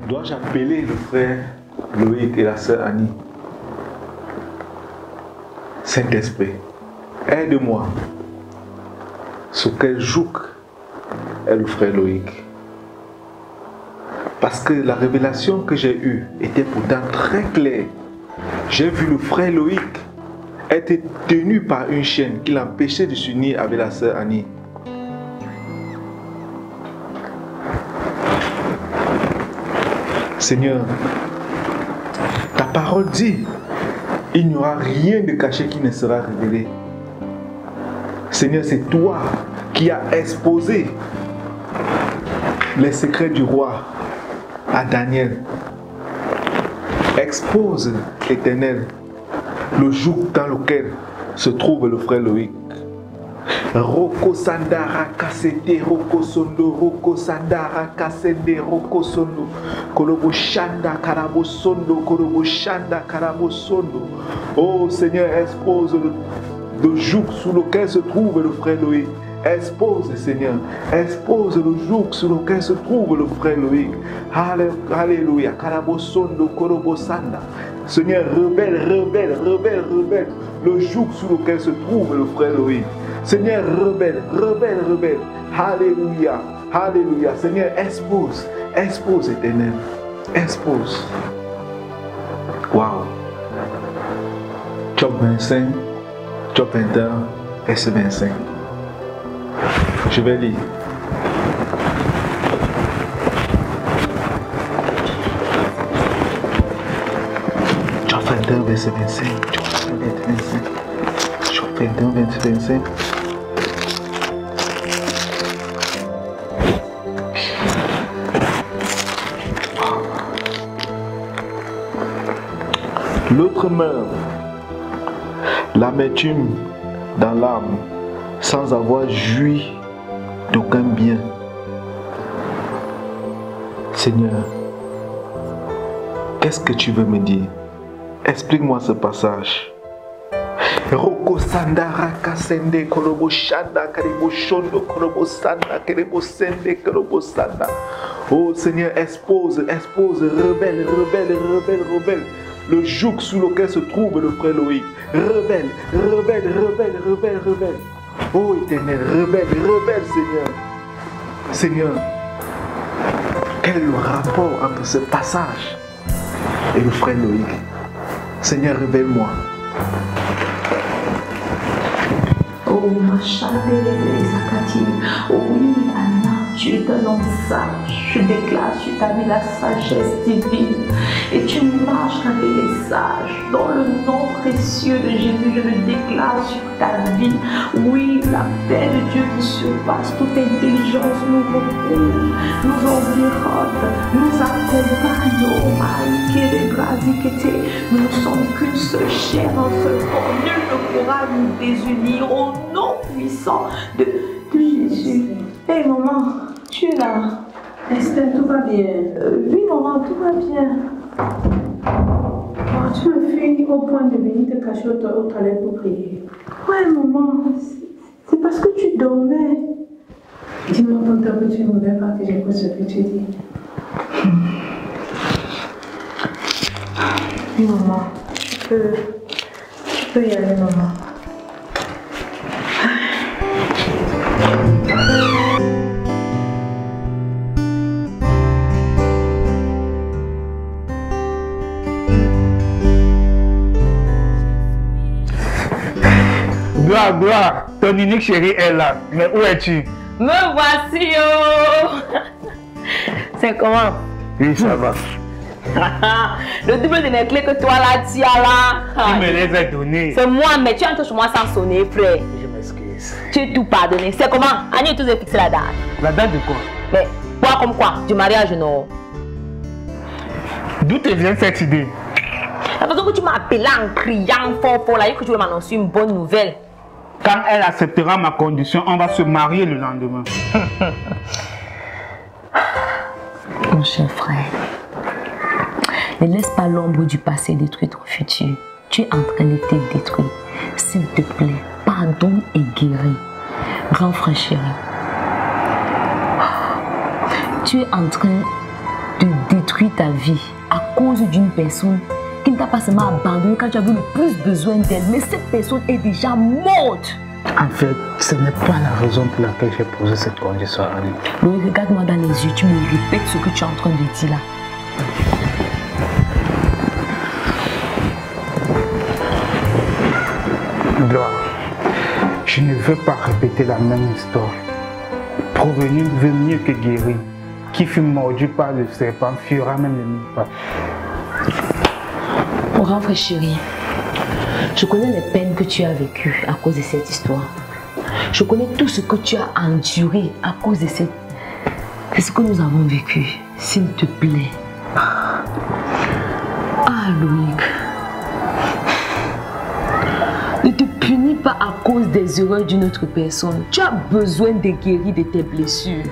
Dois-je appeler le frère Loïc et la sœur Annie? Saint-Esprit, aide-moi. Sur quel joug est le frère Loïc? Parce que la révélation que j'ai eue était pourtant très claire. J'ai vu le frère Loïc être tenu par une chaîne qui l'empêchait de s'unir avec la sœur Annie. Seigneur, ta parole dit, il n'y aura rien de caché qui ne sera révélé. Seigneur, c'est toi qui as exposé les secrets du roi à Daniel. Expose, Éternel, le joug dans lequel se trouve le frère Loïc. Roko Sandara Kasete, Roko Sondo, Roko Sandara Kasende, Roko Sondo, Korobo Shanda, Karabo Sondo, Korobo Shanda, Karabo Sondo. Oh Seigneur, expose le joug sous lequel se trouve le frère Loïc. Expose, Seigneur, expose le joug sur lequel se trouve le frère Loïc. Alléluia, Karabo Sondo, Korobo Sanda. Seigneur, rebelle le joug sur lequel se trouve le frère Loïc. Seigneur, rebelle. Alléluia, alléluia. Seigneur, expose, Éternel, expose. Waouh. Job 25, Job 21, verset 25. Je vais lire. Job 21, verset 25. Job 21, verset 25. L'autre meurt, l'amertume dans l'âme, sans avoir joui d'aucun bien. Seigneur, qu'est-ce que tu veux me dire? Explique-moi ce passage. Roko Sandara Kasende Korobo Shanda Karebo Shondo Korobo Sanda Kerebo Sende Korobo Sanda. Oh Seigneur, expose, rebelle. Le joug sous lequel se trouve le frère Loïc. Rebelle. Oh Éternel, rebelle, Seigneur. Quel est le rapport entre ce passage et le frère Loïc? Seigneur, révèle-moi. Oh, ma chaleur des Zakati. Oh oui, Anna, tu es un homme sage. Je déclare sur ta vie la sagesse divine. Et tu marches avec les sages. Dans le nom précieux de Jésus, je le déclare sur ta vie. Oui, la paix de Dieu qui surpasse toute intelligence nous recouvre, nous environne, nous accompagne. Oh, nous ne sommes qu'une seule chair, un seul corps. Nul ne pourra nous désunir au nom puissant de Jésus. Hé, maman, tu es là? Esther, tout va bien? Oui, maman, tout va bien. Oh, tu me fais au point de venir te cacher aux toilettes pour prier. Ouais, maman, c'est parce que tu dormais. Dis-moi quand que tu ne voudrais pas que j'écoute ce que tu dis. Oui, maman, tu peux y aller, maman. Gloire, ton unique chérie est là. Mais où es-tu? Me voici, oh. C'est comment? Oui, ça va. Le double de mes clés que toi là, tu as là. Tu me les as données. C'est moi, mais tu entres chez moi sans sonner, frère. Je m'excuse. Tu es tout pardonné. C'est comment? Annie est tous fixé la date. La date de quoi? Mais quoi comme quoi? Du mariage, non? D'où te vient cette idée? La façon que tu m'as appelé en criant fort là, et que tu veux m'annoncer une bonne nouvelle. Quand elle acceptera ma condition, on va se marier le lendemain. Mon cher frère, ne laisse pas l'ombre du passé détruire ton futur. Tu es en train de te détruire. S'il te plaît, pardonne et guéris. Grand frère chéri, tu es en train de détruire ta vie à cause d'une personne qui ne t'a pas seulement abandonné quand tu avais le plus besoin d'elle, mais cette personne est déjà morte. En fait, ce n'est pas la raison pour laquelle j'ai posé cette condition à lui. Loïc, regarde-moi dans les yeux, tu me répètes ce que tu es en train de dire là. Gloire, je ne veux pas répéter la même histoire. Provenir veut mieux que guérir. Qui fut mordu par le serpent fuira même le mille pas. Mon grand frère chéri, je connais les peines que tu as vécues à cause de cette histoire. Je connais tout ce que tu as enduré à cause de ce que nous avons vécu. S'il te plaît. Ah, Loïc. Ne te punis pas à cause des erreurs d'une autre personne. Tu as besoin de guérir de tes blessures.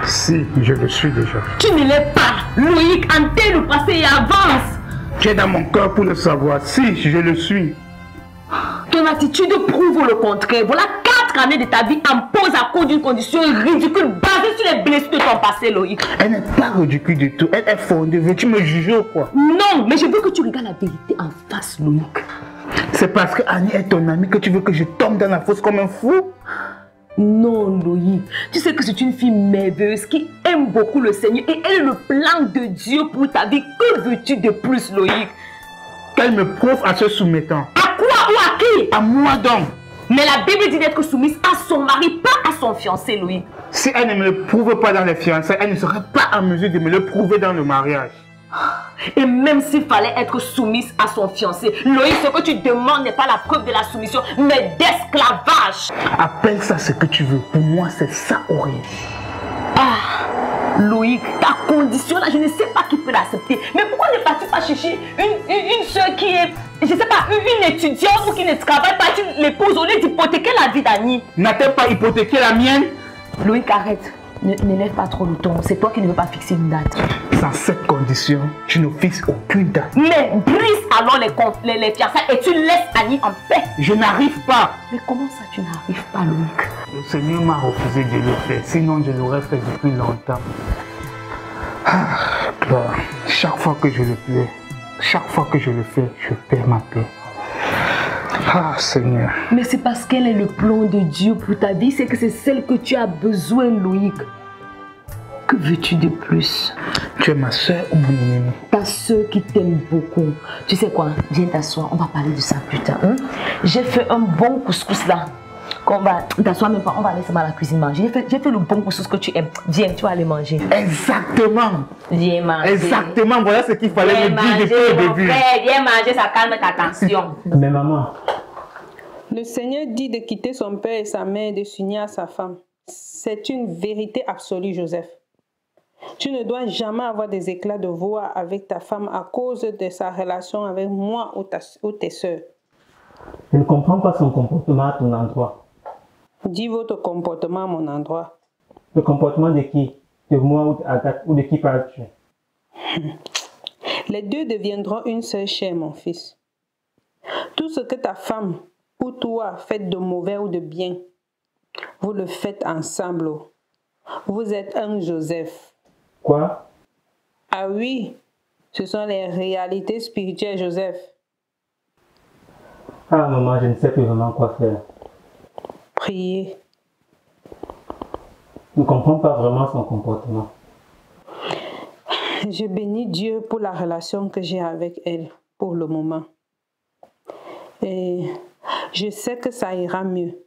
Si, je le suis déjà. Tu ne l'es pas. Loïc, enterre le passé et avance. Tu es dans mon cœur pour le savoir. Si, je le suis. Ton attitude prouve le contraire. Voilà 4 années de ta vie en pause à cause d'une condition ridicule basée sur les blessures de ton passé, Loïc. Elle n'est pas ridicule du tout. Elle est fondée. Veux-tu me juger ou quoi? Non, mais je veux que tu regardes la vérité en face, Loïc. C'est parce que Annie est ton amie que tu veux que je tombe dans la fosse comme un fou? Non, Loïc. Tu sais que c'est une fille merveilleuse qui aime beaucoup le Seigneur et elle est le plan de Dieu pour ta vie. Que veux-tu de plus, Loïc? Qu'elle me prouve en se soumettant. À quoi ou à qui? À moi donc. Mais la Bible dit d'être soumise à son mari, pas à son fiancé, Loïc. Si elle ne me le prouve pas dans les fiançailles, elle ne sera pas en mesure de me le prouver dans le mariage. Et même s'il fallait être soumise à son fiancé, Loïc, ce que tu demandes n'est pas la preuve de la soumission, mais d'esclavage. Appelle ça ce que tu veux. Pour moi, c'est ça ou rien. Ah, Loïc, ta condition là, je ne sais pas qui peut l'accepter. Mais pourquoi ne pas-tu pas chercher une soeur qui est, je ne sais pas, une étudiante ou qui ne travaille pas, tu l'épouses au lieu d'hypothéquer la vie d'Annie? N'a-t-elle pas hypothéqué la mienne? Loïc, arrête. Ne lève pas trop le ton. C'est toi qui ne veux pas fixer une date. Sans cette condition, tu ne fixes aucune date. Mais brise alors les fiançailles et tu laisses Annie en paix. Je n'arrive pas. Mais comment ça tu n'arrives pas, Loïc? Le Seigneur m'a refusé de le faire. Sinon, je l'aurais fait depuis longtemps. Ah, Gloire. Chaque fois que je le fais, chaque fois que je le fais, je perds ma paix. Ah, Seigneur. Mais c'est parce qu'elle est le plan de Dieu pour ta vie, c'est que c'est celle que tu as besoin, Loïc. Que veux-tu de plus? Tu es ma soeur ou mon ennemi? Ta soeur qui t'aime beaucoup. Tu sais quoi? Viens t'asseoir, on va parler de ça plus tard. Hein? J'ai fait un bon couscous là. Qu'on va t'asseoir même pas, on va aller seulement à la cuisine manger. J'ai fait le bon couscous que tu aimes. Viens, tu vas aller manger. Exactement. Viens manger. Exactement, voilà ce qu'il fallait me dire depuis le début. Viens manger, ça calme ta tension. Mais maman. Le Seigneur dit de quitter son père et sa mère et de s'unir à sa femme. C'est une vérité absolue, Joseph. Tu ne dois jamais avoir des éclats de voix avec ta femme à cause de sa relation avec moi ou tes soeurs. Je ne comprends pas son comportement à ton endroit. Dis votre comportement à mon endroit. Le comportement de qui? De moi ou d'Agathe ou de qui parles-tu? Les deux deviendront une seule chair, mon fils. Tout ce que ta femme ou toi faites de mauvais ou de bien, vous le faites ensemble. Vous êtes un Joseph. Quoi? Ah oui, ce sont les réalités spirituelles, Joseph. Ah maman, je ne sais plus vraiment quoi faire. Priez. Je ne comprends pas vraiment son comportement. Je bénis Dieu pour la relation que j'ai avec elle pour le moment. Et je sais que ça ira mieux.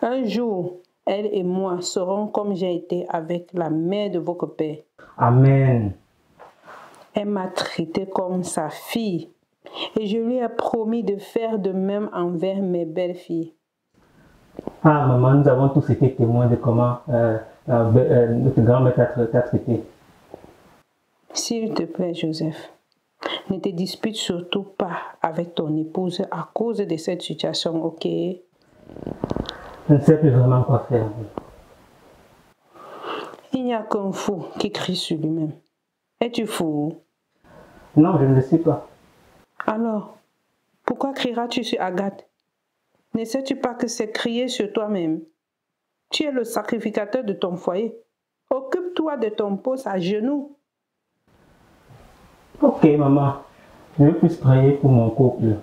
Un jour, elle et moi serons comme j'ai été avec la mère de votre père. Amen. Elle m'a traité comme sa fille et je lui ai promis de faire de même envers mes belles-filles. Ah maman, nous avons tous été témoins de comment notre grand-mère t'a traité. S'il te plaît, Joseph, ne te dispute surtout pas avec ton épouse à cause de cette situation, ok? Je ne sais plus vraiment quoi faire. Il n'y a qu'un fou qui crie sur lui-même. Es-tu fou? Non, je ne le suis pas. Alors, pourquoi crieras-tu sur Agathe? Ne sais-tu pas que c'est crier sur toi-même? Tu es le sacrificateur de ton foyer. Occupe-toi de ton poste à genoux. Ok, maman. Je vais plus prier pour mon couple.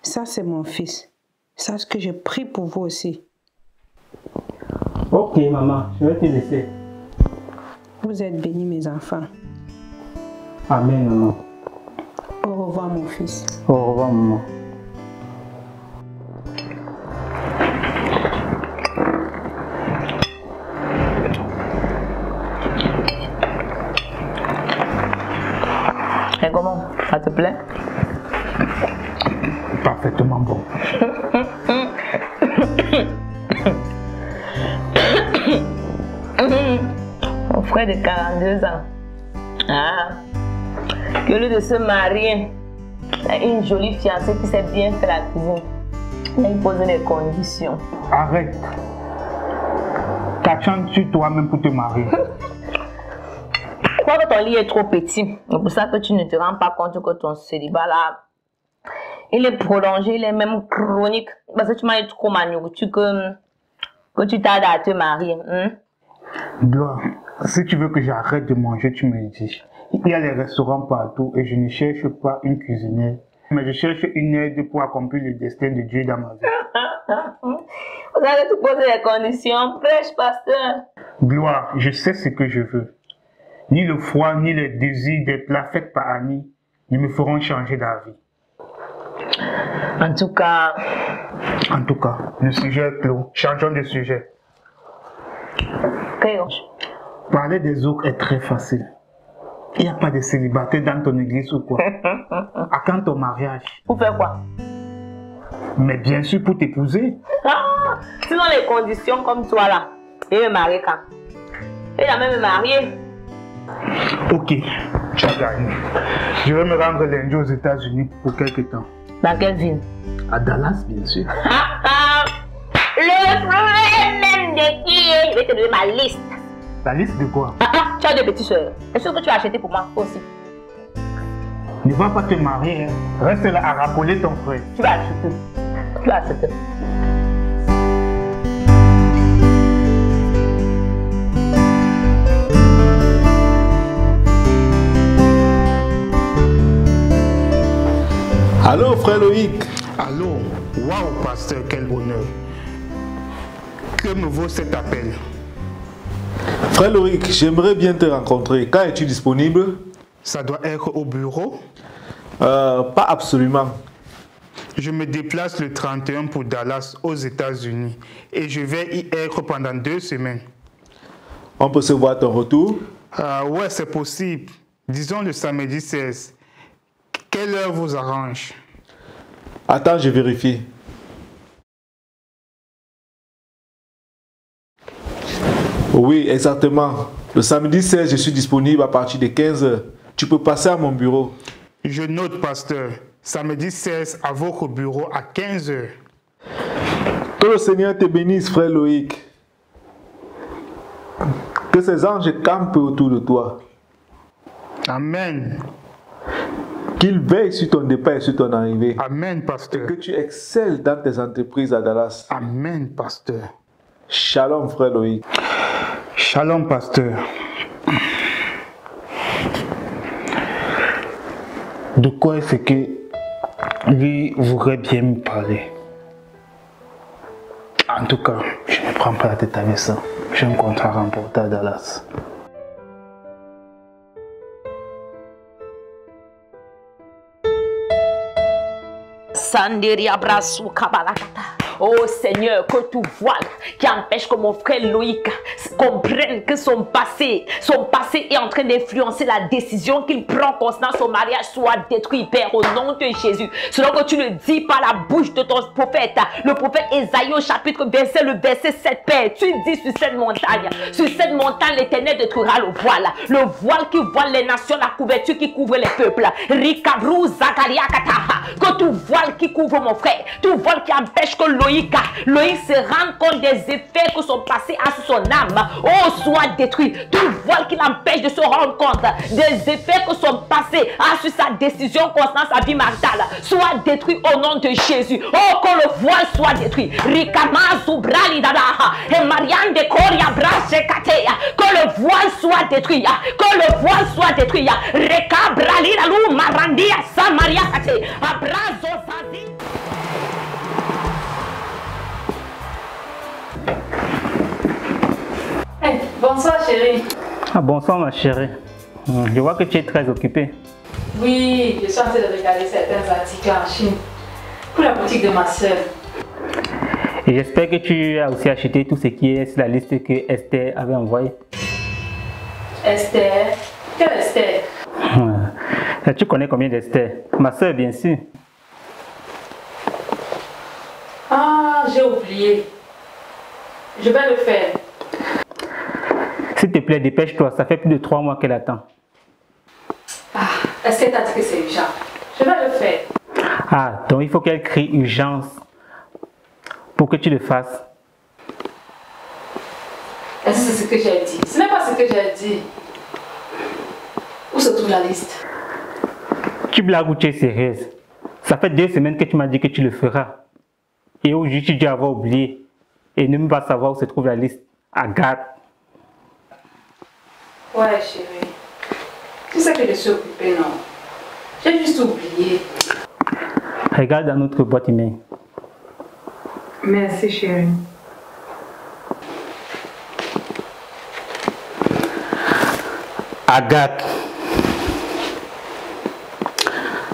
Ça, c'est mon fils. Sache que je prie pour vous aussi. Ok, maman. Je vais te laisser. Vous êtes bénis, mes enfants. Amen, maman. Au revoir, mon fils. Au revoir, maman. Et comment? Ça te plaît? Parfaitement bon. Mon frère de 42 ans. Ah, que au lieu de se marier, il a une jolie fiancée qui sait bien faire la cuisine. Il a imposé des conditions. Arrête. T'attends-tu toi-même pour te marier? Je crois que ton lit est trop petit. C'est pour ça que tu ne te rends pas compte que ton célibat là, il est prolongé, il est même chronique. Parce que tu m'as trop maniotu que tu tardes à te marier. Gloire, si tu veux que j'arrête de manger, tu me dis. Il y a les restaurants partout et je ne cherche pas une cuisinière, mais je cherche une aide pour accomplir le destin de Dieu dans ma vie. Vous allez te poser les conditions. Prêche, pasteur. Gloire, je sais ce que je veux. Ni le froid, ni le désir des plats faits par Annie ne me feront changer d'avis. En tout cas, le sujet est clos. Changeons de sujet. Parler des autres est très facile. Il n'y a pas de célibataire dans ton église ou quoi? À quand ton mariage? Pour faire quoi? Mais bien sûr pour t'épouser. Sinon les conditions comme toi là, il me marier quand? Il a même me marier. Ok, tu as gagné. Je vais me rendre lundi aux États-Unis pour quelques temps. Dans quelle ville? À Dallas, bien sûr. Le problème même de qui est? Je vais te donner ma liste. La liste de quoi? Tu as deux petites soeurs. Est-ce que tu as acheté pour moi aussi? Ne va pas te marier. Hein. Reste là à rappeler ton frère. Tu vas acheter. Tu vas acheter. Allô, frère Loïc. Allô, waouh, pasteur, quel bonheur. Que me vaut cet appel? Frère Loïc, j'aimerais bien te rencontrer. Quand es-tu disponible? Ça doit être au bureau? Pas absolument. Je me déplace le 31 pour Dallas, aux États-Unis. Et je vais y être pendant 2 semaines. On peut se voir à ton retour? Ouais, c'est possible. Disons le samedi 16. Quelle heure vous arrange? Attends, je vérifie. Oui, exactement. Le samedi 16, je suis disponible à partir de 15h. Tu peux passer à mon bureau. Je note, pasteur. Samedi 16 à votre bureau à 15h. Que le Seigneur te bénisse, frère Loïc. Que ces anges campent autour de toi. Amen. Qu'ils veillent sur ton départ et sur ton arrivée. Amen, pasteur. Et que tu excelles dans tes entreprises à Dallas. Amen, pasteur. Shalom, frère Loïc. Shalom, pasteur. De quoi est-ce que lui voudrait bien me parler? En tout cas, je ne prends pas la tête avec ça. J'ai un contrat remporté à Dallas. Sanderia Brassou Kabalakata. Oh Seigneur, que tout voile qui empêche que mon frère Loïc comprenne que son passé est en train d'influencer la décision qu'il prend concernant son mariage soit détruit, Père, au nom de Jésus. Selon que tu le dis par la bouche de ton prophète, le prophète Ésaïe au chapitre 27, le verset 7, Père, tu dis sur cette montagne, l'Éternel détruira le voile qui voile les nations, la couverture qui couvre les peuples. Rikabrou Zakariakata, que tout voile qui couvre mon frère, tout voile qui empêche que Loïc se rend compte des effets que sont passés à son âme. Oh, soit détruit. Tout voile qui l'empêche de se rendre compte des effets que sont passés sur sa décision concernant sa vie maritale, soit détruit au nom de Jésus. Oh, que le voile soit détruit. Rikama Zubrali Dada et Marianne de Koria Brache Katea. Que le voile soit détruit. Que le voile soit détruit. Reka Brali Dalou Marandia Samaria Kate. Abrazo Zazi. Hey, bonsoir chérie. Ah, bonsoir ma chérie. Je vois que tu es très occupée. Oui, je suis en train de regarder certains articles en Chine pour la boutique de ma soeur. Et j'espère que tu as aussi acheté tout ce qui est sur la liste que Esther avait envoyée. Esther? Quelle Esther? Tu connais combien d'Esther? Ma soeur, bien sûr. Ah, j'ai oublié. Je vais le faire. S'il te plaît, dépêche-toi, ça fait plus de 3 mois qu'elle attend. Ah, est-ce qu'elle t'a dit que c'est urgent? Je vais le faire. Ah, donc il faut qu'elle crie urgence pour que tu le fasses. Est-ce que c'est ce que j'ai dit? Ce n'est pas ce que j'ai dit. Où se trouve la liste? Tu blagues ou tu es sérieuse? Ça fait 2 semaines que tu m'as dit que tu le feras. Et aujourd'hui, tu dis avoir oublié. Et ne même pas savoir où se trouve la liste. Agathe. Ouais, chérie. Tu sais que je suis occupée, non? J'ai juste oublié. Regarde dans notre boîte email. Merci, chérie. Agathe.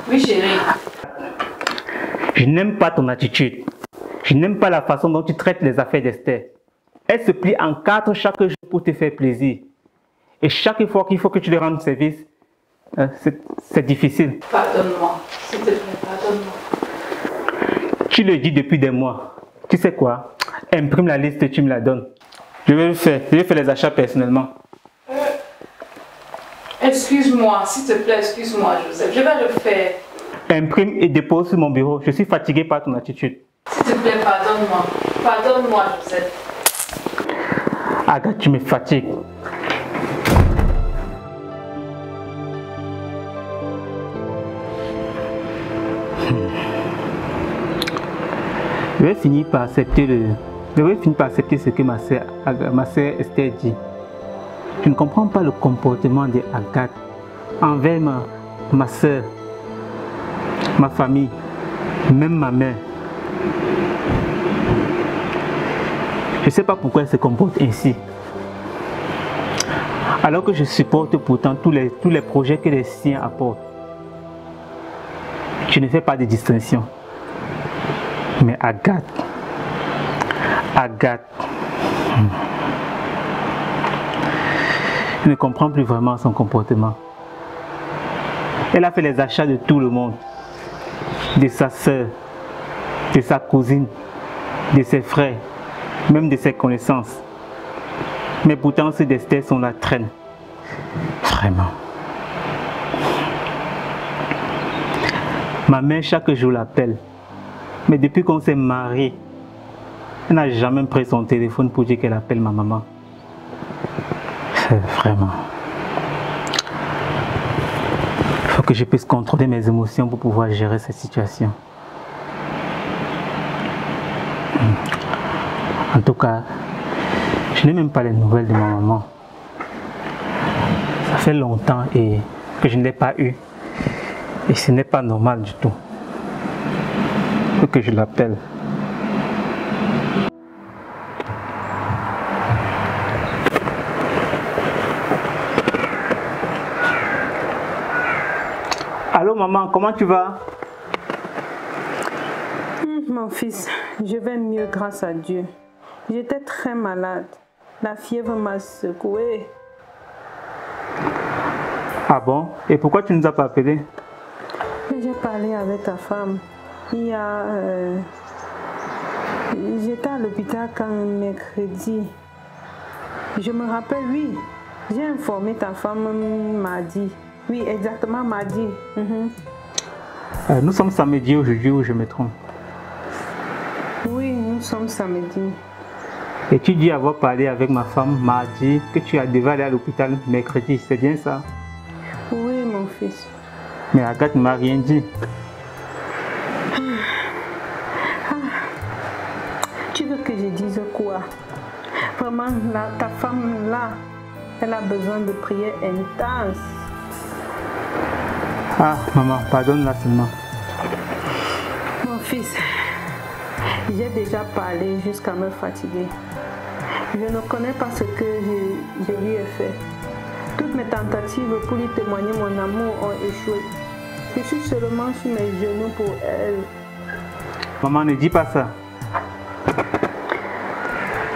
Oui, chérie. Je n'aime pas ton attitude. Je n'aime pas la façon dont tu traites les affaires d'Esther. Elle se plie en 4 chaque jour pour te faire plaisir. Et chaque fois qu'il faut que tu lui rendes service, c'est difficile. Pardonne-moi. S'il te plaît, pardonne-moi. Tu le dis depuis des mois. Tu sais quoi? Imprime la liste et tu me la donnes. Je vais le faire. Je vais faire les achats personnellement. Excuse-moi, s'il te plaît, excuse-moi, Joseph. Je vais le faire. Imprime et dépose sur mon bureau. Je suis fatigué par ton attitude. S'il te plaît, pardonne-moi. Pardonne-moi, Joseph. Agathe, tu me fatigues. Je vais finir par accepter ce que ma sœur Esther dit. Je ne comprends pas le comportement de Agathe envers ma sœur, ma famille, même ma mère. Je ne sais pas pourquoi elle se comporte ainsi. Alors que je supporte pourtant tous les projets que les siens apportent. Je ne fais pas de distinction. Mais Agathe, je ne comprends plus vraiment son comportement. Elle a fait les achats de tout le monde, de sa soeur, de sa cousine, de ses frères, même de ses connaissances. Mais pourtant, ces d'Esther sont la traîne. Vraiment. Ma mère, chaque jour, l'appelle. Mais depuis qu'on s'est mariés, elle n'a jamais pris son téléphone pour dire qu'elle appelle ma maman. Vraiment. Il faut que je puisse contrôler mes émotions pour pouvoir gérer cette situation. En tout cas, je n'ai même pas les nouvelles de ma maman. Ça fait longtemps que je ne l'ai pas eue. Et ce n'est pas normal du tout. Il faut que je l'appelle. Allô maman, comment tu vas? Mon fils, je vais mieux grâce à Dieu. J'étais très malade. La fièvre m'a secoué. Ah bon? Et pourquoi tu ne nous as pas appelé? J'ai parlé avec ta femme. J'étais à l'hôpital quand mercredi. Je me rappelle, oui. J'ai informé ta femme mardi. Oui, exactement mardi. Nous sommes samedi aujourd'hui ou je me trompe? Oui, sommes samedi. Et tu dis avoir parlé avec ma femme mardi, que tu devais aller à l'hôpital mercredi, c'est bien ça? Oui, mon fils. Mais Agathe ne m'a rien dit. Tu veux que je dise quoi? Vraiment, là, ta femme, là, elle a besoin de prières intenses. Ah, maman, pardonne-la seulement. Mon fils, j'ai déjà parlé jusqu'à me fatiguer. Je ne connais pas ce que je lui ai fait. Toutes mes tentatives pour lui témoigner mon amour ont échoué. Je suis seulement sur mes genoux pour elle. Maman, ne dis pas ça.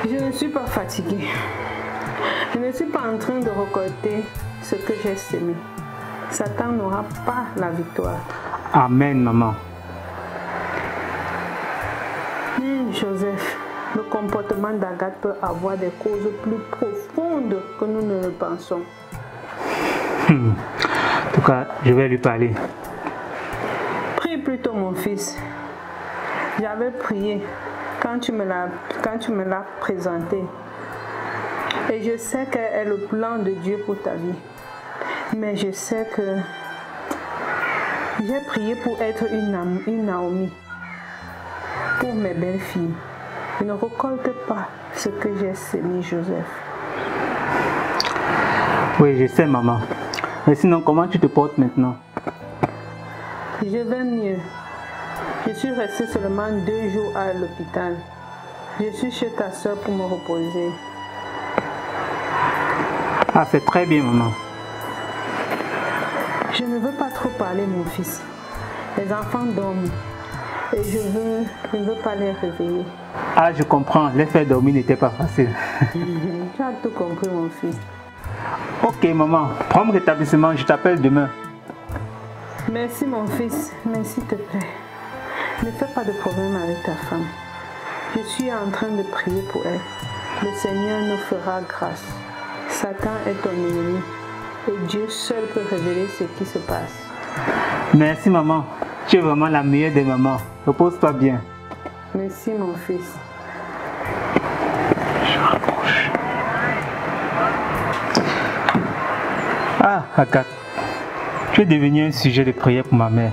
Je ne suis pas fatiguée. Je ne suis pas en train de récolter ce que j'ai semé. Satan n'aura pas la victoire. Amen, maman. Joseph, le comportement d'Agathe peut avoir des causes plus profondes que nous ne le pensons. En tout cas, je vais lui parler. Prie plutôt, mon fils. J'avais prié quand tu me l'as présenté. Et je sais quel est le plan de Dieu pour ta vie. Mais je sais que j'ai prié pour être une Naomi. Pour mes belles filles. Je ne récolte pas ce que j'ai semé, Joseph. Oui, je sais, maman. Mais sinon, comment tu te portes maintenant? Je vais mieux. Je suis restée seulement 2 jours à l'hôpital. Je suis chez ta soeur pour me reposer. Ah, c'est très bien, maman. Je ne veux pas trop parler, mon fils. Les enfants dorment. Et je ne veux pas les réveiller. Ah, je comprends. Les faire dormir n'était pas facile. Tu as tout compris, mon fils. Ok, maman. Prends rétablissement. Je t'appelle demain. Merci, mon fils. Mais s'il te plaît, ne fais pas de problème avec ta femme. Je suis en train de prier pour elle. Le Seigneur nous fera grâce. Satan est ton ennemi. Et Dieu seul peut révéler ce qui se passe. Merci, maman. Tu es vraiment la meilleure des mamans. Repose-toi bien. Merci, mon fils. Je rapproche. Ah, Agathe. Tu es devenu un sujet de prière pour ma mère.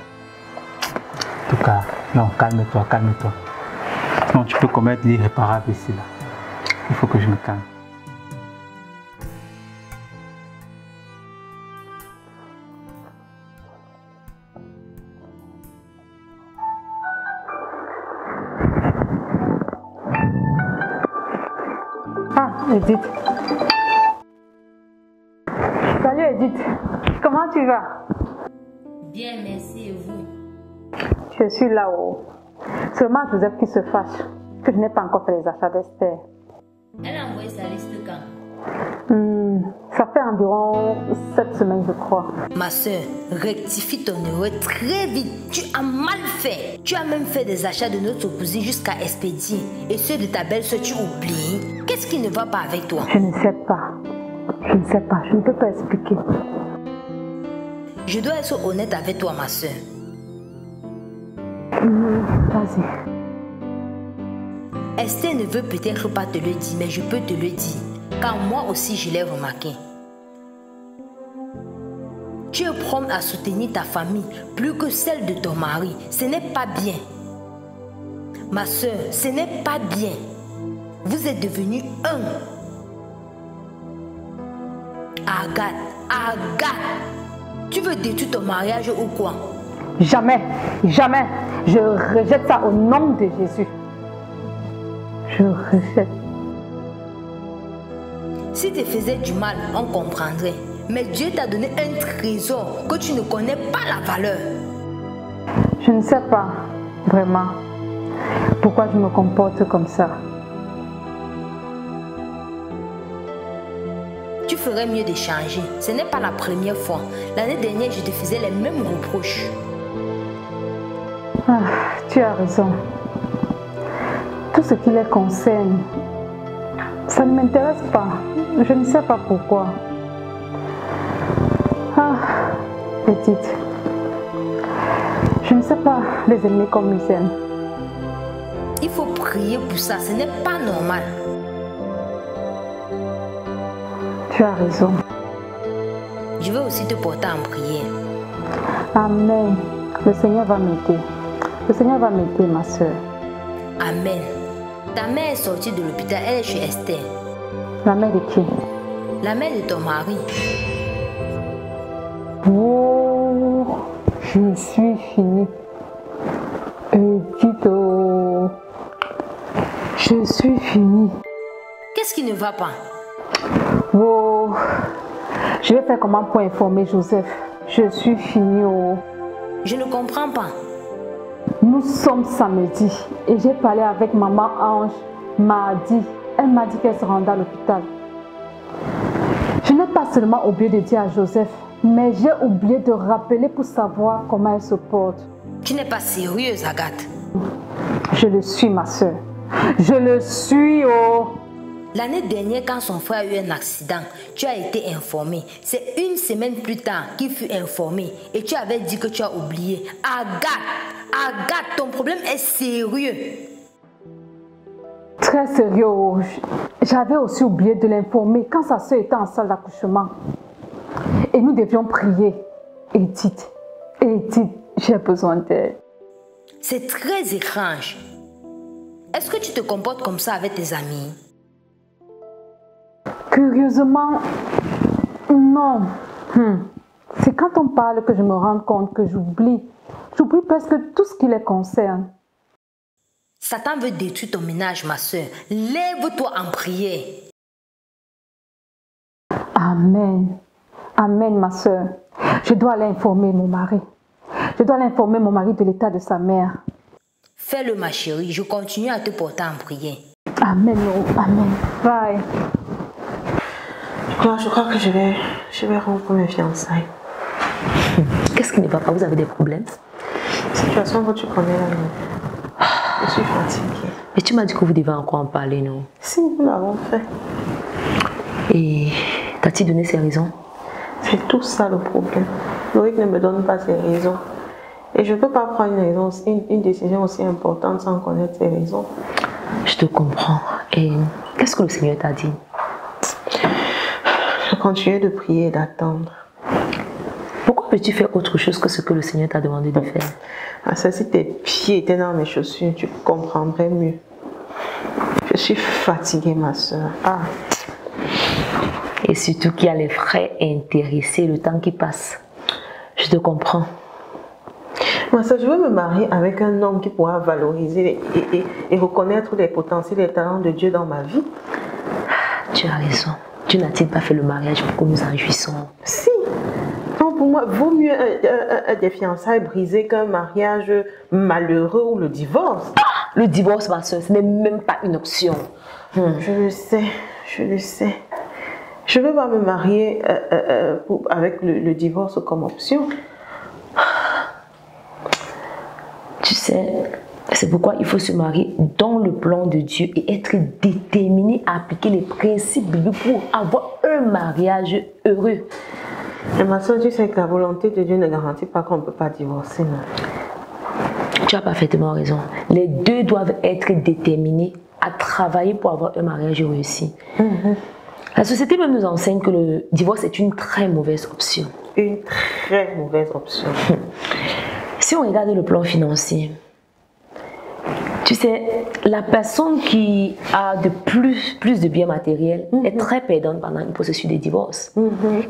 En tout cas, non, calme-toi, calme-toi. Sinon, tu peux commettre l'irréparable ici, là. Il faut que je me calme. Edith. Salut Edith. Comment tu vas? Bien, merci, et vous? Je suis là-haut. Seulement Joseph qui se fâche que je n'ai pas encore fait les achats d'Esther. Elle a envoyé sa liste quand? Ça fait environ 7 semaines, je crois. Ma soeur, rectifie ton erreur très vite. Tu as mal fait. Tu as même fait des achats de notre cousine jusqu'à expédier. Et ceux de ta belle-soeur, tu oublies. Qu'est-ce qui ne va pas avec toi? Je ne sais pas. Je ne sais pas. Je ne peux pas expliquer. Je dois être honnête avec toi, ma soeur. Vas-y. Esther ne veut peut-être pas te le dire, mais je peux te le dire. Car moi aussi, je l'ai remarqué. Tu es prompte à soutenir ta famille plus que celle de ton mari. Ce n'est pas bien. Ma soeur, ce n'est pas bien. Vous êtes devenus un. Agathe, tu veux détruire ton mariage ou quoi? Jamais, jamais. Je rejette ça au nom de Jésus. Je rejette. Si tu faisais du mal, on comprendrait. Mais Dieu t'a donné un trésor que tu ne connais pas la valeur. Je ne sais pas vraiment pourquoi je me comporte comme ça. Tu ferais mieux de changer. Ce n'est pas la première fois. L'année dernière, je te faisais les mêmes reproches. Ah, tu as raison. Tout ce qui les concerne, ça ne m'intéresse pas. Je ne sais pas pourquoi. Ah, petite. Je ne sais pas les aimer comme ils aiment. Il faut prier pour ça, ce n'est pas normal. Tu as raison. Je vais aussi te porter en prière. Amen. Le Seigneur va m'aider. Le Seigneur va m'aider, ma soeur. Amen. Ta mère est sortie de l'hôpital, elle est chez Esther. La mère de qui? La mère de ton mari. Oh, je suis finie. Tito, je suis finie. Qu'est-ce qui ne va pas? Oh, je vais faire comment pour informer Joseph? Je suis finie. Oh. Je ne comprends pas. Nous sommes samedi et j'ai parlé avec maman Ange mardi. Elle m'a dit qu'elle se rendait à l'hôpital. Je n'ai pas seulement oublié de dire à Joseph, mais j'ai oublié de rappeler pour savoir comment elle se porte. Tu n'es pas sérieuse, Agathe. Je le suis, ma soeur. Je le suis, oh. L'année dernière, quand son frère a eu un accident, tu as été informé. C'est une semaine plus tard qu'il fut informé et tu avais dit que tu as oublié. Agathe, ton problème est sérieux. Très sérieux, oh. J'avais aussi oublié de l'informer quand sa soeur était en salle d'accouchement. Et nous devions prier. Edith, j'ai besoin d'aide. C'est très étrange. Est-ce que tu te comportes comme ça avec tes amis? Curieusement, non. C'est quand on parle que je me rends compte que j'oublie. J'oublie presque tout ce qui les concerne. Satan veut détruire ton ménage, ma soeur. Lève-toi en prière. Amen. Amen, ma soeur. Je dois aller informer mon mari. Je dois aller informer mon mari de l'état de sa mère. Fais-le, ma chérie. Je continue à te porter en prière. Amen, oh, amen. Bye. Je crois que je vais rompre mes fiançailles. Qu'est-ce qui ne va pas? Vous avez des problèmes? Situation que tu connais là. Je suis fatiguée. Mais tu m'as dit que vous devez encore en parler, non? Si, nous l'avons fait. Et t'as-tu donné ses raisons? C'est tout ça le problème. Loïc ne me donne pas ses raisons. Et je ne peux pas prendre une décision aussi importante sans connaître ses raisons. Je te comprends. Et qu'est-ce que le Seigneur t'a dit? Je continue de prier et d'attendre. Pourquoi peux-tu faire autre chose que ce que le Seigneur t'a demandé de faire? Ça, si tes pieds étaient dans mes chaussures, tu comprendrais mieux. Je suis fatiguée, ma soeur. Et surtout qu'il y a les frais intéressés, le temps qui passe. Je te comprends. Ma soeur, je veux me marier avec un homme qui pourra valoriser et reconnaître les potentiels et les talents de Dieu dans ma vie. Tu as raison. Dieu n'a-t-il pas fait le mariage pour que nous en jouissons? Si. Donc pour moi, vaut mieux des fiançailles brisées qu'un mariage malheureux ou le divorce. Le divorce, ma soeur, ce n'est même pas une option. Je le sais, je le sais. Je ne veux pas me marier avec le divorce comme option. Tu sais, c'est pourquoi il faut se marier dans le plan de Dieu et être déterminé à appliquer les principes bibliques pour avoir un mariage heureux. Et ma soeur, tu sais que la volonté de Dieu ne garantit pas qu'on ne peut pas divorcer, non? Tu as parfaitement raison. Les deux doivent être déterminés à travailler pour avoir un mariage réussi. La société même nous enseigne que le divorce est une très mauvaise option. Une très mauvaise option. Si on regarde le plan financier, tu sais, la personne qui a plus de biens matériels est très perdante pendant le processus de divorce.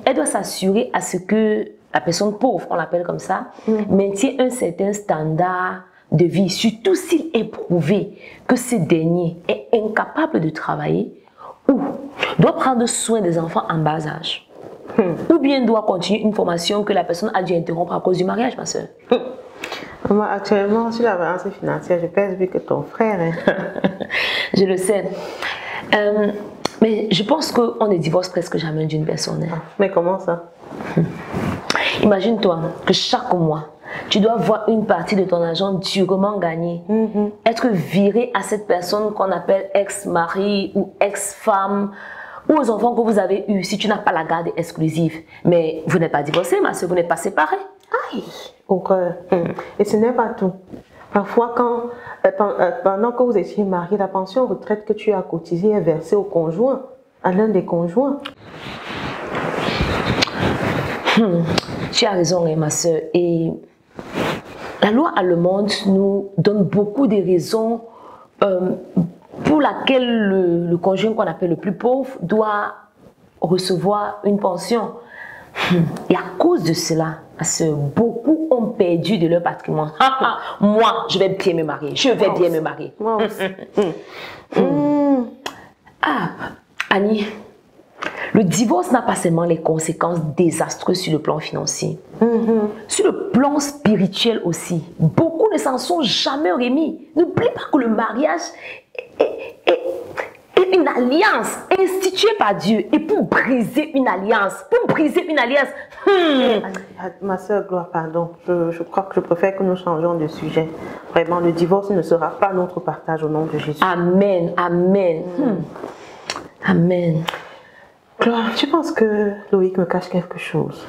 Elle doit s'assurer à ce que la personne pauvre, on l'appelle comme ça, maintient un certain standard de vie, surtout s'il est prouvé que ce dernier est incapable de travailler ou doit prendre soin des enfants en bas âge. Ou bien doit continuer une formation que la personne a dû interrompre à cause du mariage, ma soeur. Maman, actuellement, sur la balance financière, je pèse plus que ton frère. Hein. Je le sais. Mais je pense qu'on ne divorce presque jamais d'une personne. Hein. Mais comment ça? Imagine-toi que chaque mois, tu dois voir une partie de ton argent durement gagné, être viré à cette personne qu'on appelle ex-mari ou ex-femme, ou aux enfants que vous avez eus si tu n'as pas la garde exclusive. Mais vous n'êtes pas divorcé, ma soeur, vous n'êtes pas séparés. Aïe, horreur. Et ce n'est pas tout. Parfois, pendant que vous étiez mariés, la pension retraite que tu as cotisée est versée au conjoint, à l'un des conjoints. Tu as raison, ma soeur. Et la loi allemande nous donne beaucoup de raisons pour lesquelles le conjoint qu'on appelle le plus pauvre doit recevoir une pension. Et à cause de cela, beaucoup ont perdu de leur patrimoine. Moi, je vais bien me marier. Je vais bien me marier. Moi aussi. Annie, le divorce n'a pas seulement les conséquences désastreuses sur le plan financier. Sur le plan spirituel aussi. Beaucoup ne s'en sont jamais remis. N'oublie pas que le mariage est une alliance instituée par Dieu. Et pour briser une alliance, Ma soeur Gloire, pardon, je crois que je préfère que nous changions de sujet. Vraiment, le divorce ne sera pas notre partage au nom de Jésus. Amen, amen. Amen. Gloire, tu penses que Loïc me cache quelque chose?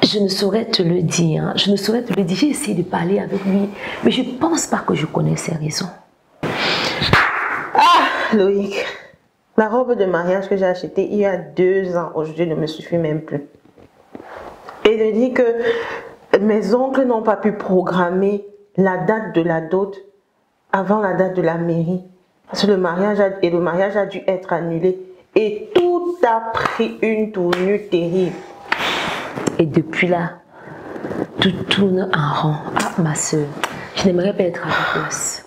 Je ne saurais te le dire. Je ne saurais te le dire. J'ai essayé de parler avec lui, mais je ne pense pas que je connais ses raisons. Loïc, la robe de mariage que j'ai achetée il y a 2 ans, aujourd'hui ne me suffit même plus. Et il dit que mes oncles n'ont pas pu programmer la date de la dot avant la date de la mairie. Parce que le mariage a dû être annulé. Et tout a pris une tournure terrible. Et depuis là, tout tourne en rond. Ma soeur, je n'aimerais pas être à ta place.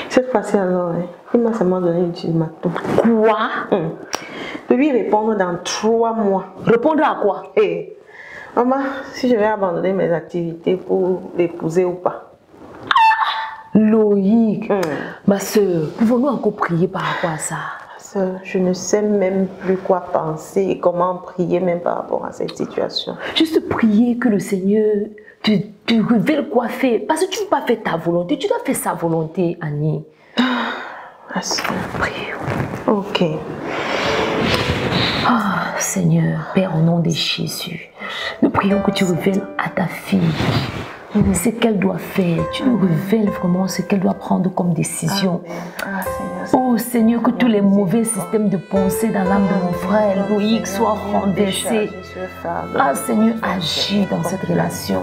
Cette fois-ci alors, il m'a seulement donné un ultimatum. Quoi? De lui répondre dans 3 mois. Répondre à quoi? Maman, si je vais abandonner mes activités pour l'épouser ou pas. Loïc, ma soeur, pouvons-nous encore prier par rapport à ça? Soeur, je ne sais même plus quoi penser et comment prier même par rapport à cette situation. Juste prier que le Seigneur te révèle quoi faire. Parce que tu ne peux pas faire ta volonté, tu dois faire sa volonté, Annie. Prions. Ok. Seigneur, Père, au nom de Jésus, nous prions que tu révèles à ta fille ce qu'elle doit faire. Tu nous révèles vraiment ce qu'elle doit prendre comme décision. Oh Seigneur, que tous les mauvais systèmes de pensée dans l'âme de mon frère Loïc soient renversés. Seigneur, agis dans cette relation.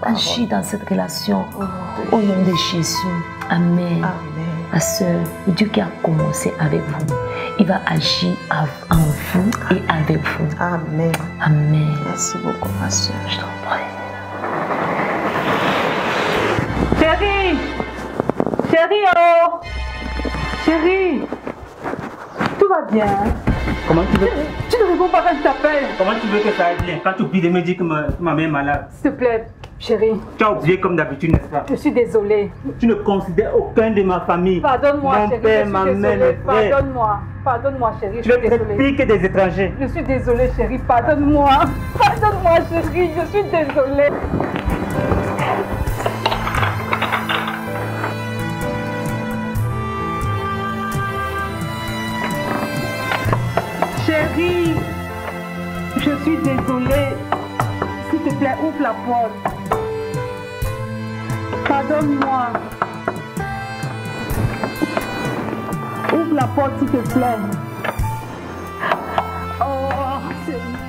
Agis dans cette relation. Au nom de Jésus. Amen. Ma soeur, le Dieu qui a commencé avec vous, il va agir en vous et avec vous. Amen. Amen. Merci beaucoup, ma soeur. Je t'en prie. Chérie! Chérie, oh! Chérie! Tout va bien? Comment tu veux? Tu ne réponds pas quand je t'appelle. Comment tu veux que ça aille bien quand tu oublies de me dire que ma mère est malade? S'il te plaît, chérie. Tu as oublié comme d'habitude, n'est-ce pas? Je suis désolée. Tu ne considères aucun de ma famille. Pardonne-moi, Mon chérie. père, Je ma suis mère, désolée. mes frères. Pardonne-moi. Pardonne-moi, chérie. Tu es pire que des étrangers. Je suis désolée, chérie. Pardonne-moi. Pardonne-moi, chérie. Je suis désolée. Chérie, je suis désolée. S'il te plaît, ouvre la porte. Pardonne-moi. Ouvre la porte, s'il te plaît. Oh, Seigneur.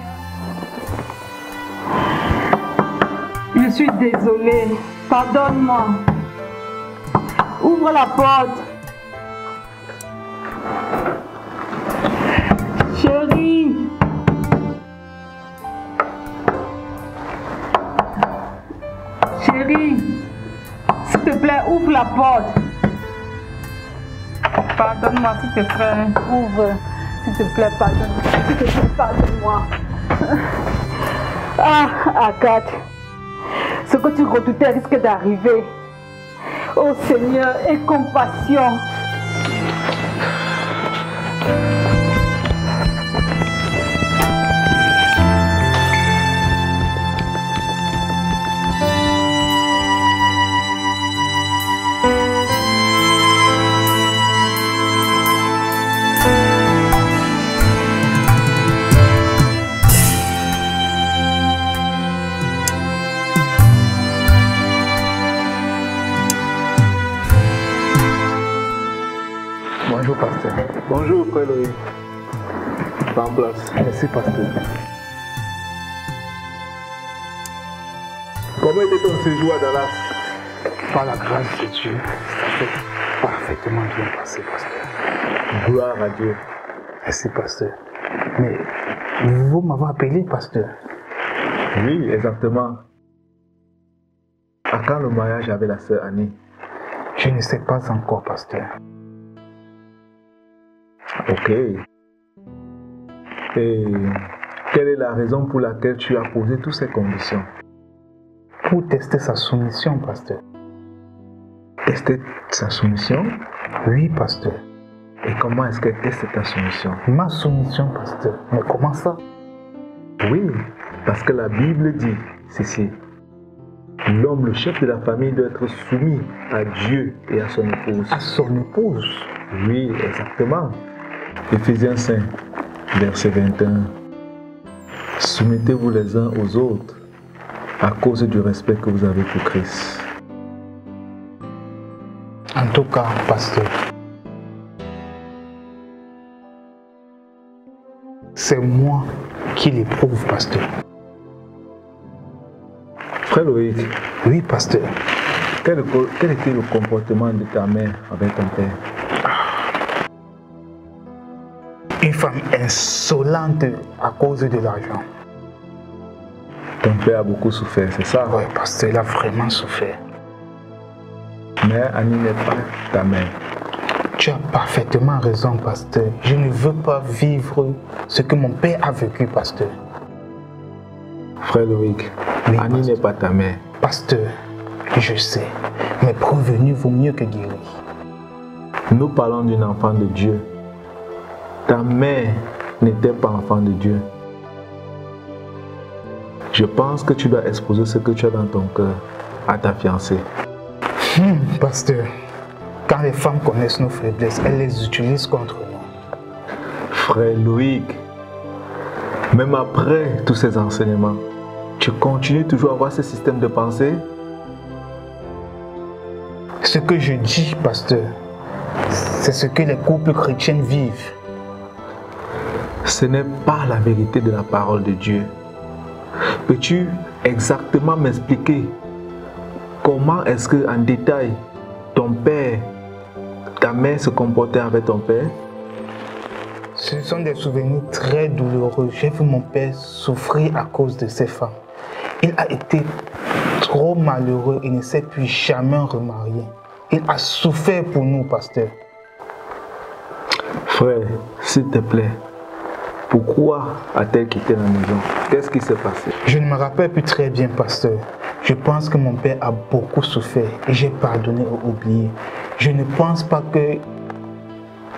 Je suis désolée. Pardonne-moi. Ouvre la porte. Chérie. Chérie. S'il te plaît, ouvre la porte. Pardonne-moi, s'il te plaît. Ouvre. S'il te plaît, pardonne-moi. S'il te plaît, pardonne-moi. Agathe. Ce que tu redoutais risque d'arriver. Oh Seigneur, aie compassion. frère Loïc. Prends place. Merci, pasteur. Comment était ton séjour à Dallas? Par la grâce de Dieu, ça s'est parfaitement bien passé, pasteur. Gloire à Dieu. Merci, pasteur. Mais vous m'avez appelé, pasteur. Oui, exactement. À quand le mariage avec la sœur Annie? Je ne sais pas encore, pasteur. Ok. Et quelle est la raison pour laquelle tu as posé toutes ces conditions? Pour tester sa soumission, pasteur. Tester sa soumission? Oui, pasteur. Et comment est-ce qu'elle teste ta soumission? Ma soumission, pasteur. Mais comment ça? Oui, parce que la Bible dit ceci. L'homme, le chef de la famille, doit être soumis à Dieu et à son épouse. À son épouse? Oui, exactement. Éphésiens 5, verset 21. Soumettez-vous les uns aux autres à cause du respect que vous avez pour Christ. En tout cas, pasteur, c'est moi qui l'éprouve, pasteur. Frère Loïc, oui, pasteur. Quel était le comportement de ta mère avec ton père? Une femme insolente à cause de l'argent. Ton père a beaucoup souffert, c'est ça? Oui, pasteur, il a vraiment souffert. Mais Annie n'est pas ta mère. Tu as parfaitement raison, pasteur. Je ne veux pas vivre ce que mon père a vécu, pasteur. Frère Loïc, oui, Annie n'est pas ta mère. Pasteur, je sais, mais prévenu vaut mieux que guéri. Nous parlons d'une enfant de Dieu. Ta mère n'était pas enfant de Dieu. Je pense que tu dois exposer ce que tu as dans ton cœur à ta fiancée. Pasteur, quand les femmes connaissent nos faiblesses, elles les utilisent contre nous. Frère Loïc, même après tous ces enseignements, tu continues toujours à avoir ce système de pensée? Ce que je dis, pasteur, c'est ce que les couples chrétiens vivent. Ce n'est pas la vérité de la parole de Dieu. Peux-tu exactement m'expliquer comment est-ce que, en détail, ton père, ta mère se comportait avec ton père? Ce sont des souvenirs très douloureux. J'ai vu mon père souffrir à cause de ces femmes. Il a été trop malheureux et ne s'est plus jamais remarié. Il a souffert pour nous, pasteur. Frère, s'il te plaît, pourquoi a-t-elle quitté la maison? Qu'est-ce qui s'est passé? Je ne me rappelle plus très bien, pasteur. Je pense que mon père a beaucoup souffert et j'ai pardonné ou oublié. Je ne pense pas que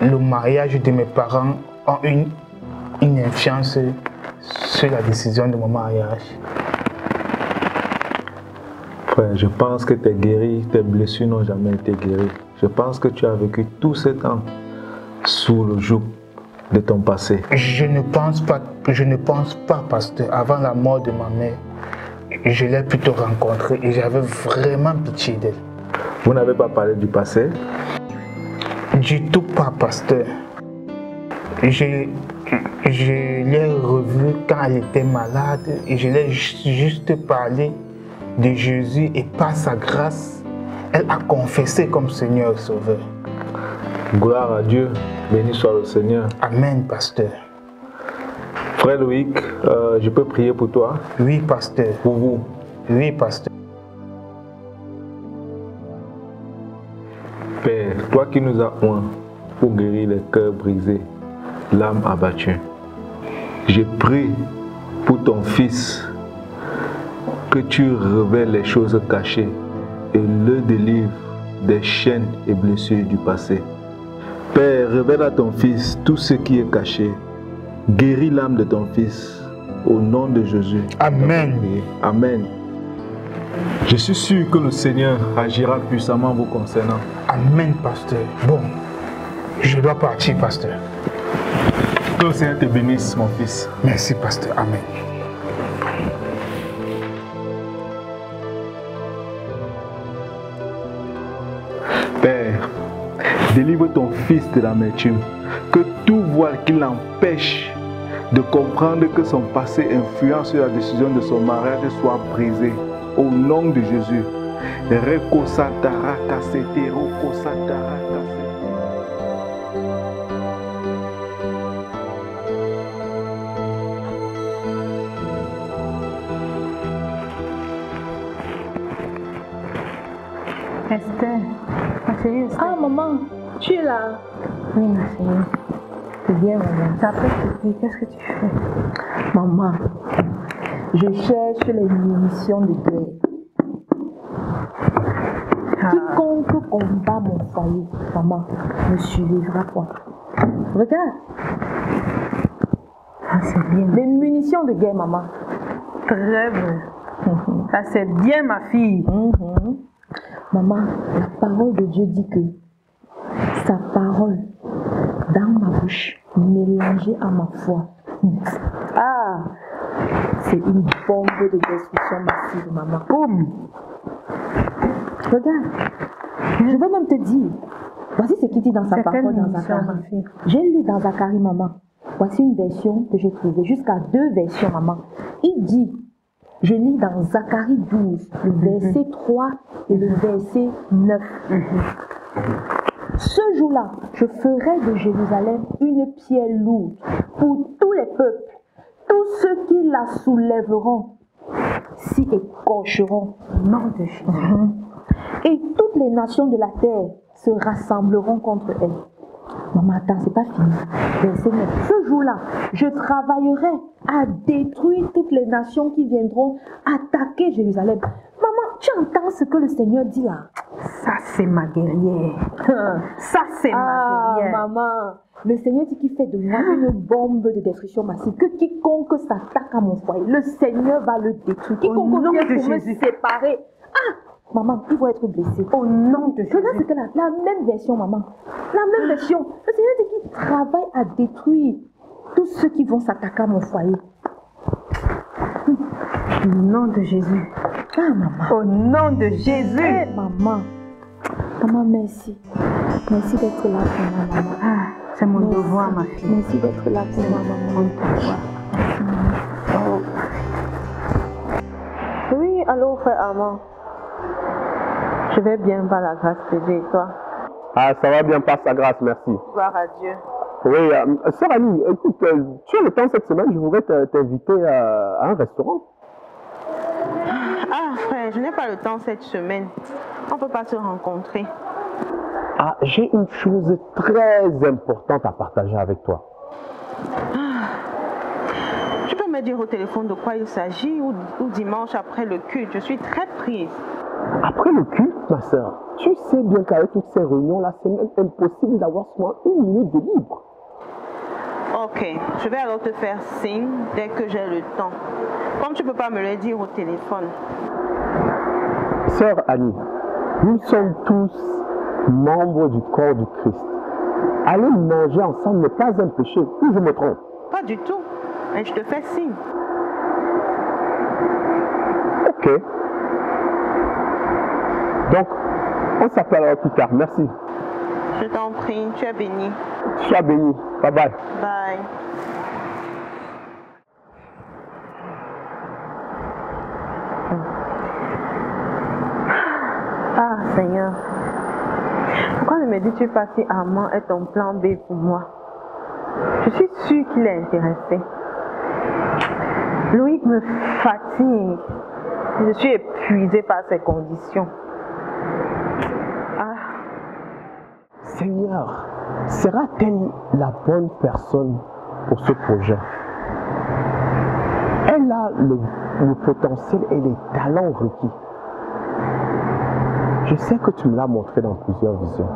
le mariage de mes parents a une influence sur la décision de mon mariage. Frère, je pense que tu es guéri, tes blessures n'ont jamais été guéries. Je pense que tu as vécu tout ce temps sous le joug de ton passé. Je ne pense pas, pasteur. Avant la mort de ma mère, je l'ai plutôt rencontrée et j'avais vraiment pitié d'elle. Vous n'avez pas parlé du passé? Du tout pas, pasteur. Je l'ai revue quand elle était malade et je l'ai juste parlé de Jésus et par sa grâce, elle a confessé comme Seigneur et Sauveur. Gloire à Dieu, béni soit le Seigneur. Amen, pasteur. Frère Loïc, je peux prier pour toi? Oui, pasteur. Pour vous? Oui, pasteur. Père, toi qui nous as oints pour guérir les cœurs brisés, l'âme abattue, je prie pour ton Fils que tu révèles les choses cachées et le délivres des chaînes et blessures du passé. Père, révèle à ton Fils tout ce qui est caché. Guéris l'âme de ton Fils au nom de Jésus. Amen. Amen. Je suis sûr que le Seigneur agira puissamment vous concernant. Amen, pasteur. Bon, je dois partir, pasteur. Que le Seigneur te bénisse, mon fils. Merci, pasteur. Amen. Père, délivre ton fils de l'amertume. Que tout voile qui l'empêche de comprendre que son passé influence la décision de son mariage soit brisé. Au nom de Jésus. Reko Santara Kasete, Roko Santara Kasete. Esther, ma chérie Esther. Ah, maman, tu es là? Oui, ma chérie. C'est bien, maman. T'as appelé qui? Qu'est-ce que tu fais? Maman, je cherche les munitions de guerre. Quiconque combat mon foyer, maman, me survivra quoi? Regarde. Ah, c'est bien. Les munitions de guerre, maman. Très bien. Ça, c'est bien, ma fille. Maman, la parole de Dieu dit que sa parole dans ma bouche, mélangée à ma foi. Ah, c'est une bombe de destruction massive, maman. Boum. Regarde, je vais même te dire, voici ce qu'il dit dans sa parole dans Zacharie. J'ai lu dans Zacharie, maman. Voici une version que j'ai trouvée, jusqu'à 2 versions, maman. Il dit, je lis dans Zacharie 12, le verset 3 et le verset 9. Ce jour-là, je ferai de Jérusalem une pierre lourde pour tous les peuples. Tous ceux qui la soulèveront s'y écorcheront. Nom de Jésus. Et toutes les nations de la terre se rassembleront contre elle. Maman, attends, c'est pas fini. Verset 9. Ce jour-là, je travaillerai à détruire toutes les nations qui viendront attaquer Jérusalem. Maman, tu entends ce que le Seigneur dit là? Ça, c'est ma guerrière. Ça, c'est ma guerrière. Maman, le Seigneur dit qu'il fait de moi une bombe de destruction massive. Que quiconque s'attaque à mon foyer, le Seigneur va le détruire. Quiconque vient pour me séparer. Ah! Maman, ils vont être blessés. Au nom de Jésus. Regarde ce que la même version, maman. La même version. Le Seigneur dit qu'il travaille à détruire tous ceux qui vont s'attaquer à mon foyer. Au nom de Jésus. Ah, maman. Au nom de Jésus. Hey, maman. Maman, merci. Merci d'être là pour moi, maman. Ah, c'est mon devoir, ma fille. Merci d'être là pour moi, maman. Oui, allô, frère Armand. Je vais bien, par la grâce de Dieu, et toi? Ah, ça va bien, par sa grâce, merci. Gloire à Dieu. Oui, sœur Annie, écoute, tu as le temps cette semaine, je voudrais t'inviter à un restaurant. Ah, frère, je n'ai pas le temps cette semaine. On ne peut pas se rencontrer. Ah, j'ai une chose très importante à partager avec toi. Tu peux me dire au téléphone de quoi il s'agit ou dimanche après le culte? Je suis très prise. Après le culte, ma sœur, tu sais bien qu'avec toutes ces réunions-là, c'est même impossible d'avoir seulement 1 minute de libre. Ok, je vais alors te faire signe dès que j'ai le temps. Comme tu ne peux pas me le dire au téléphone. Sœur Annie, nous sommes tous membres du corps du Christ. Aller manger ensemble n'est pas un péché, ou je me trompe? Pas du tout, mais je te fais signe. Ok. Donc, on s'appelle alors plus tard. Merci. Je t'en prie, tu es béni. Sois béni. Bye bye. Bye. Ah, Seigneur. Pourquoi ne me dis-tu pas si Armand est ton plan B pour moi? Je suis sûre qu'il est intéressé. Loïc me fatigue. Je suis épuisée par ses conditions. Ah. Seigneur, sera-t-elle la bonne personne pour ce projet? Elle a le potentiel et les talents requis. Je sais que tu me l'as montré dans plusieurs visions.